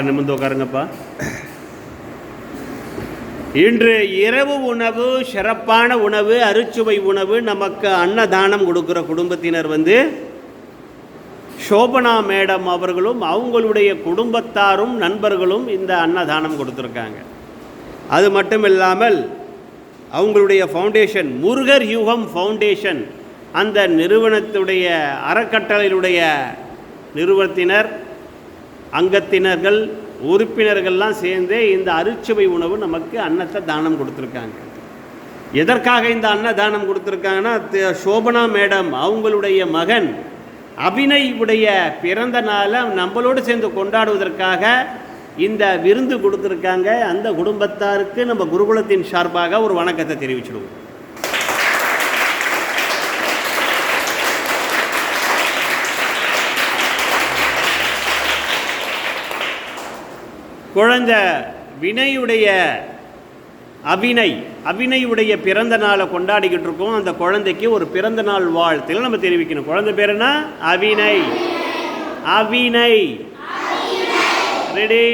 நிமிர்ந்து உட்காருங்கப்பா. இன்று இரவு உணவு சிறப்பான உணவு, அறுசுவை உணவு. நமக்கு அன்னதானம் கொடுக்குற குடும்பத்தினர் சோபனா மேடம் அவர்களும் அவங்களுடைய குடும்பத்தாரும் நண்பர்களும் இந்த அன்னதானம் கொடுத்துருக்காங்க. அது மட்டும் இல்லாமல் அவங்களுடைய ஃபவுண்டேஷன் முருகர் யுகம் ஃபவுண்டேஷன், அந்த நிறுவனத்துடைய அறக்கட்டளையுடைய நிறுவனத்தினர், அங்கத்தினர்கள், உறுப்பினர்கள்லாம் சேர்ந்து இந்த அறுசுவை உணவு நமக்கு அன்னத்தை தானம் கொடுத்துருக்காங்க. எதற்காக இந்த அன்னதானம் கொடுத்துருக்காங்கன்னா, சோபனா மேடம் அவங்களுடைய மகன் அபிநய் உடைய பிறந்த நாளை நம்மளோடு சேர்ந்து கொண்டாடுவதற்காக இந்த விருந்து கொடுத்துருக்காங்க. அந்த குடும்பத்தாருக்கு நம்ம குருகுலத்தின் சார்பாக ஒரு வணக்கத்தை தெரிவிச்சிடுவோம். குழந்தை வினையுடைய அபிநயுடைய பிறந்த நாளை கொண்டாடிக்கிட்டு இருக்கோம். அந்த குழந்தைக்கு ஒரு பிறந்த நாள் வாழ்த்துக்கள் நம்ம தெரிவிக்கணும். குழந்தை பேர் என்ன? அபிநய். ரெடி?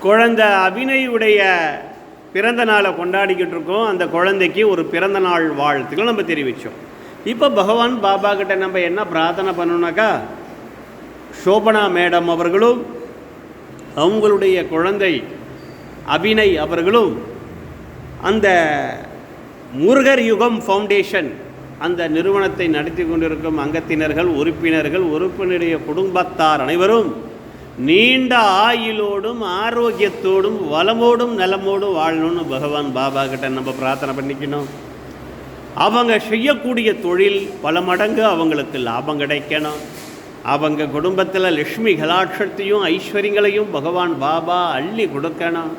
குழந்தை அபிநயுடைய பிறந்த நாளை கொண்டாடிக்கிட்டு இருக்கோம். அந்த குழந்தைக்கு ஒரு பிறந்த நாள் வாழ்த்துக்கள் நம்ம தெரிவித்தோம். இப்போ பகவான் பாபா கிட்ட நம்ம என்ன பிரார்த்தனை பண்ணணுனாக்கா, சோபனா மேடம் அவர்களும் அவங்களுடைய குழந்தை அபிநய் அவர்களும் அந்த முருகர் யுகம் ஃபவுண்டேஷன் அந்த நிறுவனத்தை நடத்தி கொண்டிருக்கும் அங்கத்தினர்கள், உறுப்பினருடைய குடும்பத்தார் அனைவரும் நீண்ட ஆயுளோடும் ஆரோக்கியத்தோடும் வளமோடும் நலமோடும் வாழணும்னு பகவான் பாபா கிட்ட நம்ம பிரார்த்தனை பண்ணிக்கணும். அவங்க செய்யக்கூடிய தொழில் பல மடங்கு அவங்களுக்கு லாபம் கிடைக்கணும். அவங்க குடும்பத்தில் லட்சுமி கலாட்சத்தையும் ஐஸ்வர்யங்களையும் பகவான் பாபா அள்ளி கொடுக்கணும்.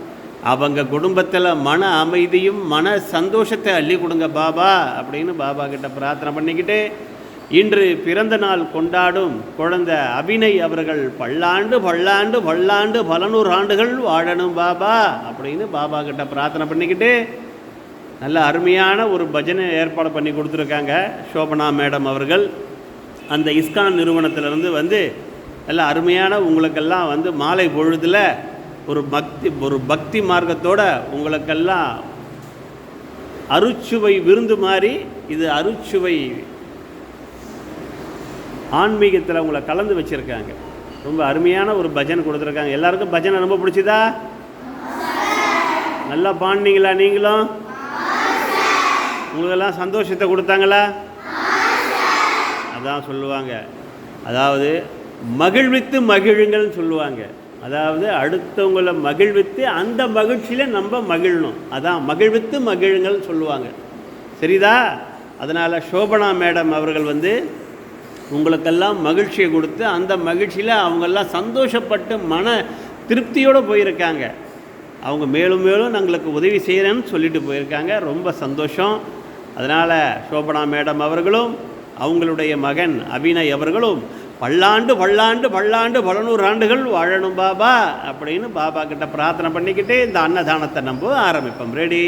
அவங்க குடும்பத்தில் மன அமைதியும் மன சந்தோஷத்தை அள்ளி கொடுங்க பாபா அப்படின்னு பாபா கிட்ட பிரார்த்தனை பண்ணிக்கிட்டு, இன்று பிறந்த நாள் கொண்டாடும் குழந்தை அபிநய் அவர்கள் பல்லாண்டு பல நூறு ஆண்டுகள் வாழணும் பாபா அப்படின்னு பாபா கிட்ட பிரார்த்தனை பண்ணிக்கிட்டு, நல்ல அருமையான ஒரு பஜனை ஏற்பாடு பண்ணி கொடுத்துருக்காங்க சோபனா மேடம் அவர்கள். அந்த இஸ்கான் நிறுவனத்திலிருந்து நல்ல அருமையான உங்களுக்கெல்லாம் மாலை பொழுதில் ஒரு பக்தி மார்க்கத்தோடு உங்களுக்கெல்லாம் அறுசுவை விருந்து மாதிரி, இது அறுசுவை ஆன்மீகத்தில் உங்களை கலந்து வச்சுருக்காங்க. ரொம்ப அருமையான ஒரு பஜனை கொடுத்துருக்காங்க. எல்லாருக்கும் பஜனை ரொம்ப பிடிச்சிதா? நல்லா பாடினீங்களா? நீங்களும் உங்களுக்கெல்லாம் சந்தோஷத்தை கொடுத்தாங்களா? அதான் சொல்லுவாங்க, அதாவது மகிழ்வித்து மகிழுங்கள்னு சொல்லுவாங்க. அதாவது அடுத்தவங்களை மகிழ்வித்து அந்த மகிழ்ச்சியில் நம்ம மகிழணும். அதான் மகிழ்வித்து மகிழுங்கள்னு சொல்லுவாங்க. சரிதா? அதனால் சோபனா மேடம் அவர்கள் உங்களுக்கெல்லாம் மகிழ்ச்சியை கொடுத்து அந்த மகிழ்ச்சியில் அவங்கெல்லாம் சந்தோஷப்பட்டு மன திருப்தியோடு போயிருக்காங்க. அவங்க மேலும் மேலும் எங்களுக்கு உதவி செய்கிறேன்னு சொல்லிட்டு போயிருக்காங்க. ரொம்ப சந்தோஷம். அதனால் சோபனா மேடம் அவர்களும் அவங்களுடைய மகன் அபிநய் அவர்களும் பல்லாண்டு பல நூறு ஆண்டுகள் வாழணும் பாபா அப்படின்னு பாபா கிட்ட பிரார்த்தனை பண்ணிக்கிட்டு இந்த அன்னதானத்தை நம்ம ஆரம்பிப்போம். ரெடி?